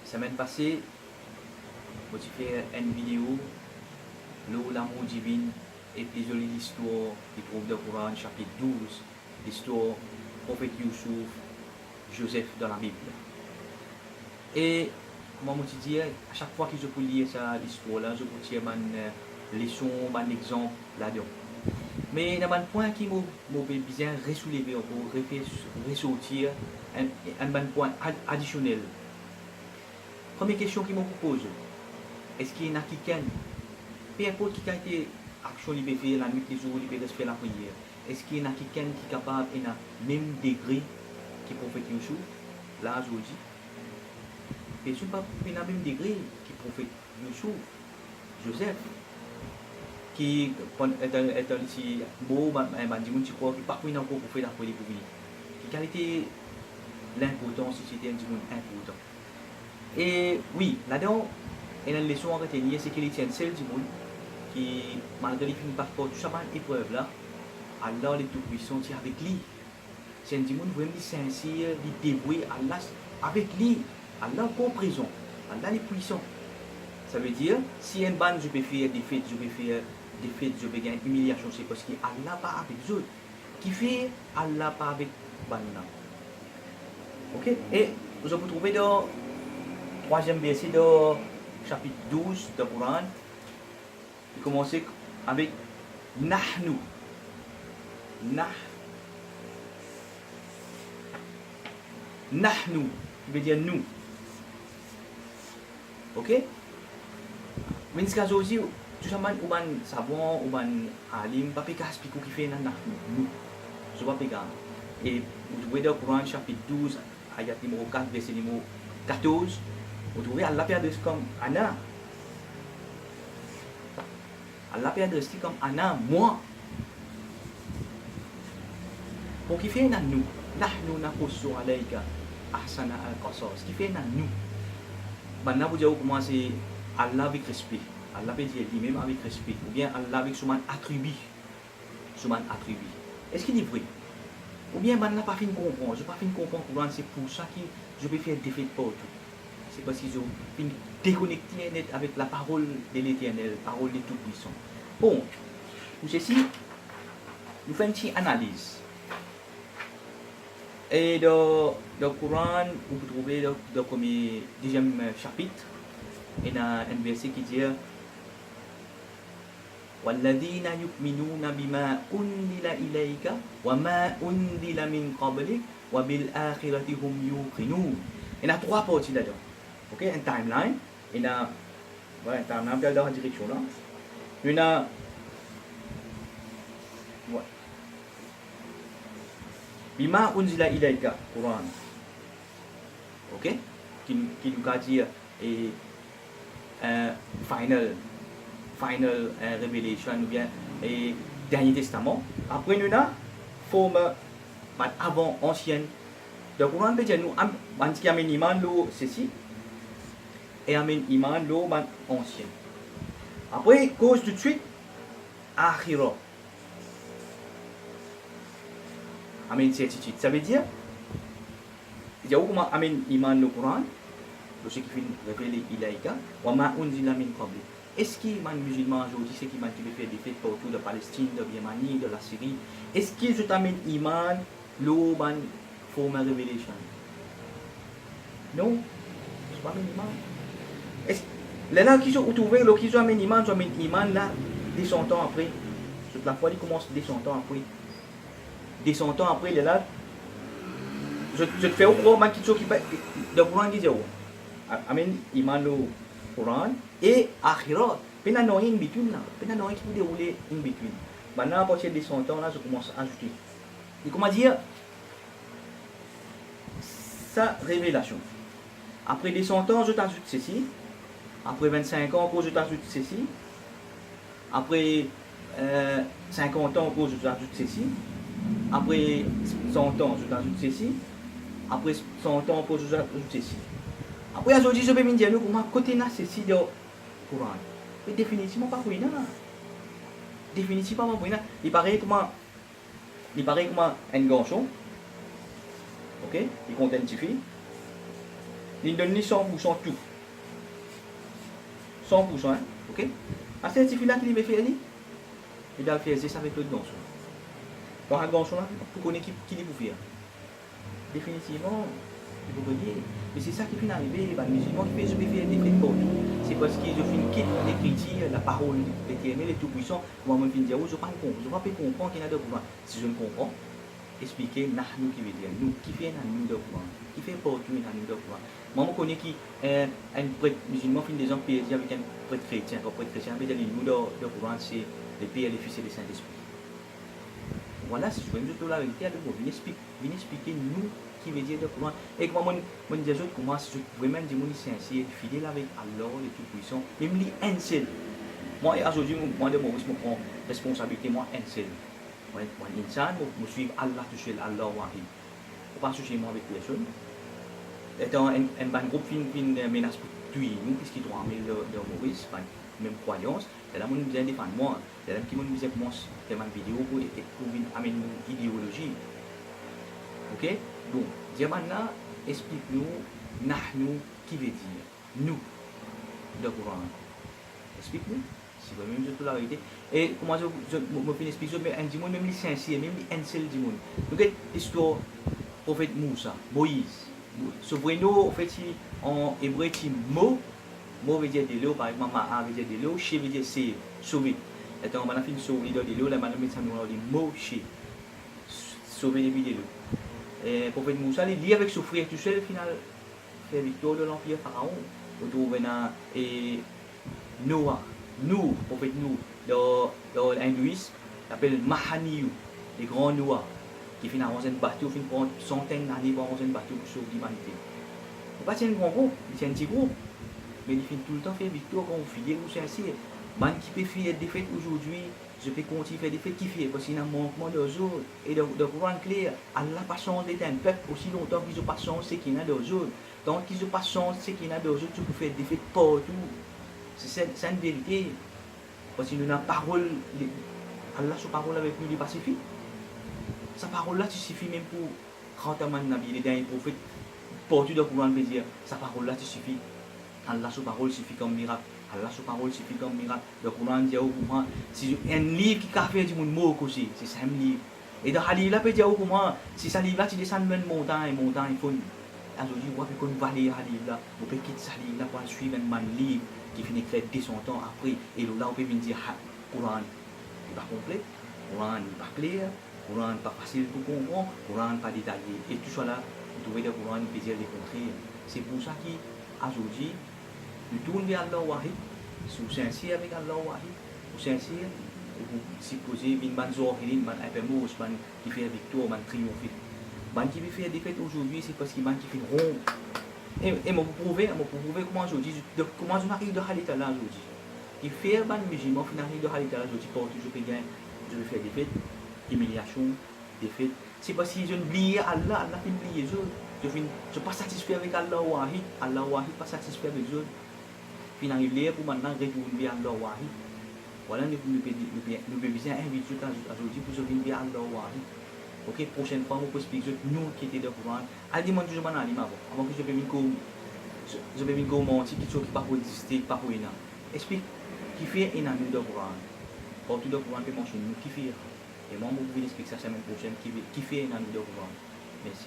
Semaine passée, j'ai fait une vidéo, l'amour divin, et puis j'ai lu l'histoire du prophète de Coran, chapitre 12, l'histoire du prophète Youssouf, Joseph dans la Bible. Et, comme je dis, à chaque fois que je peux lire cette histoire-là, je peux tirer une leçon, un exemple là-dedans. Mais il y a un point qui m'a bien ressoulevé pour ressortir un point additionnel. Première question qui me pose, est-ce qu'il y a quelqu'un, peu importe qui a été action il fait la nuit, les jours, il peut faire la prière, est-ce qu'il y a quelqu'un qui est capable de même degré que le prophète Youssouf, là je vous dis, et ce n'est pas le même degré que le prophète Youssouf, Joseph, qui est ici, bon, je crois qu'il n'est pas encore pour faire la prière pour lui. Quelle était l'importance si c'était un monde important? Et oui, là-dedans, il y a une leçon à retenir, c'est qu'il tient celle du monde qui, malgré les films parcours, tout ça, épreuve là, Allah, les tout-puissants, est avec lui. C'est un monde vraiment sincère, dévoué, Allah avec lui. Allah est présent, Allah est puissant. Ça veut dire, si un ban je peux faire des fêtes, je peux gagner humiliation, c'est parce que Allah pas avec eux. Qui fait Allah pas avec ban là. Ok? Et vous allez trouver dans le troisième verset de chapitre 12 du Coran. Il commence avec Nahnu. Nahnu, qui veut dire nous. Ok? Mais ce cas aussi, tout ça, on va savoir, on va alim, pas pécar, expliquer qui fait nous. Je vais pécar. Et vous trouvez dans le Coran chapitre 12, ayat numéro 4, verset numéro 14, vous trouvez Allah peut adresser comme Anna. Allah peut adresser comme Anna, moi. Pour qui fait nous, nahnu naqussu alayka ahsana al-qasas. Ce qui fait nous. Maintenant vous allez commencer Allah avec respect. Allah peut dire lui-même avec respect. Ou bien Allah avec son attribut. Est-ce qu'il est vrai? Ou bien maintenant pas fin comprendre. Je n'ai pas fin comprendre. C'est pour ça que je vais faire des fêtes partout. C'est parce que je vais déconnecter net avec la parole de l'Éternel, la parole de Tout-Puissant. Bon, pour ceci, nous faisons une petite analyse. Et dans le Coran, vous pouvez trouver dans le premier, deuxième chapitre, il y a un verset qui dit وَالَّذِينَ يُؤْمِنُونَ بِمَا أُنزِلَ إِلَيْكَ وَمَا أُنزِلَ مِنْ قَبْلِكَ وَبِالْآخِرَةِ هُمْ يُوقِنُونَ. Il y a trois parties là-dedans. Ok, un timeline. Il y a un timeline dans la direction là. Il y a Bima unzila ilayka Quran. Ok? Qui nous a dit final revelation ou bien dernier testament. Après nous avons forme avant ancienne. Le Coran peut dire nous qui amène iman lo ceci et amène iman lo ancienne. Après cause tout de suite akhira. Amen certitude. Ça veut dire, il y a comment amen iman le Coran, ce qui fait révéler ilaïka, wa ma unzila min qabli. Est-ce qu'il y a un musulman aujourd'hui, c'est qui m'a fait des fêtes partout de Palestine, de Birmanie, de la Syrie? Est-ce qu'il je t'amène iman le ban forme révélation? Non, c'est pas amène iman. Est-ce les là qui sont trouvés, le qui sont amène iman là, 200 ans après. La foi il commence 200 ans après. 200 ans après, il est là. Je te fais au courant, man, qui le Coran qui dit, amen, iman le Coran et akhirat. Puis il y a un in between là. Puis il y a un qui peut dérouler in between. Maintenant, à partir de 200 ans là, je commence à ajouter. Et comment dire sa révélation. Après 200 ans, je t'ajoute ceci. Après 25 ans, encore, je t'ajoute ceci. Après 50 ans, encore, je t'ajoute ceci. Après 100 ans, je t'ajoute ceci. Après 100 ans, je t'ajoute ceci. Après, aujourd'hui, je vais me dire, comment côté là, ceci de Coran. Mais définitivement pas pour rien. Définitivement pas pour rien. Il paraît comme un garçon. Ok? Il compte une petite fille. Il donne 100% tout. 100%, hein? Ok? À ce certificat qu'il va faire, il va faire ça avec l'autre garçon. Quand un garçon là, pour connaître qui il peut faire. Définitivement, il faut dire. Mais c'est ça qui finit arrivé, les musulmans qui fait des faits partout. C'est parce qu'ils ont fait une quête d'écriture, la parole de l'Éternel est tout puissant. Moi, je me dire, je ne pas comprendre qu'il y a de pouvoir. Si je ne comprends, expliquer nous qui veut dire, nous qui fait nous de pouvoir, qui fait partout nous de pouvoir. Moi, je connais qui un prêtre musulman fait des gens PSG avec un prêtre chrétien. Un prêtre chrétien, veut dire nous de pouvoir, c'est le Père, le Fils et le Saint-Esprit. Voilà, si je veux dire la vérité, venez expliquer nous qui veut dire de pouvoir. Et moi, je dis comment si je pouvais même dire, c'est sincère, fidèle avec Allah, le Tout-Puissant, même les un seul. Moi, aujourd'hui, moi, de Maurice, je prends responsabilité, moi, un seul. Moi, insan, je suis Allah tout seul, Allah wahid. Je ne pas soucier moi avec personne. Étant un groupe qui menace pour tuer nous, puisqu'ils doivent amener de Maurice, même croyance, c'est là que je viens défendre moi. C'est là que je disais que moi, c'est ma vidéo pour amener une idéologie. Ok? Donc, Diamana, explique-nous, nous, qui veut dire nous, de Coran. Explique-nous. Si vous même toute la vérité. Et comment je me fais expliquer, mais un dimanche, même les sincères, même les un seul dimanche. Donc, l'histoire, prophète Moussa, Moïse. Souveraino, en fait, en hébreu, c'est mot veut dire de l'eau, par exemple, ma'a veut dire de l'eau, chez veut dire c'est sauver. Et donc, on a fait une sauver de l'eau, là, on a mis ça dans le mot chez. Sauver les vies de l'eau. Et prophète Moussa, il lit avec son frère tout seul, au final, fait victoire de l'empire pharaon. On trouve Noah, prophète dans l'hindouisme, il s'appelle Mahaniyu, les grands Noah, qui finit dans un bateau, qui prend centaines d'années pour dans un bateau pour sauver l'humanité. Il n'est pas un grand groupe, c'est un petit groupe, mais il finit tout le temps faire victoire quand on fidèle ou sincère. Man qui peut faire des fêtes aujourd'hui, je peux continuer à faire des fêtes qui fait, parce qu'il y a un manquement de autres, et de courant clair, Allah pas changé d'un peuple aussi longtemps qu'ils n'ont pas changé ce qu'il y a d'autres autres. Tant qu'ils n'ont pas changé ce qu'il y a d'autres autres, tu peux faire des fêtes partout. C'est une vérité. Parce que nous avons parole, Allah sa parole avec nous, il pacifique. Sa parole là, tu suffit même pour Khataman Nabi, les derniers prophètes, partout de Coran peut dire, sa parole là, tu suffit. Allah sa parole suffit comme miracle. Allah sa parole suffit comme miracle. Le Coran dit au Coran, si un livre qui a fait du monde mot aussi, c'est ça un livre. Et dans le livre là, peut dire au Coran, si ça livre là, tu descends une montagne, il faut. Aujourd'hui, on peut valider ce livre là, on peut quitter ce livre là pour suivre un livre qui finit de faire 200 ans après, et là on peut venir dire Coran n'est pas complet, Coran n'est pas clair, Coran n'est pas facile pour comprendre, Coran n'est pas détaillé, et tout ça là, vous trouvez le Coran peut dire le contraire. C'est pour ça qu'aujourd'hui, nous tournons vers Allah Wahid, si vous êtes sincère avec Allah Wahid, vous êtes sincère, vous supposez une bonne zohirine, une FMO, qui fait victoire, une triomphe. Man qui veut faire des fêtes aujourd'hui, c'est parce qu'il man qui fait rond. Et je vous prouver comment aujourd'hui, comment je m'arrive de Halita là aujourd'hui. Il fait un musulman, il arrive de Halita là aujourd'hui, pour toujours payer, je vais faire des fêtes, humiliation, des fêtes. C'est parce que je n'oublie Allah, Allah fait oublier les autres. Je ne suis pas satisfait avec Allah Wahid, Allah Wahid pas satisfait avec les autres. Puis il arrive là pour maintenant retourner vers Allah Wahid. Voilà, nous pouvons bien inviter aujourd'hui pour venir vers Allah Wahid. Ok, prochaine fois, on peut expliquer nous qui étions de Coran. Allez, moi, je vais m'en aller avant que je vais me mentir, qui ne pas pour exister, pas pour rien. Explique qui fait un ami de Coran. Partout de Coran peut mentionner nous qui fait. Et moi, je vais expliquer ça la semaine prochaine, qui fait un ami de Coran. Merci.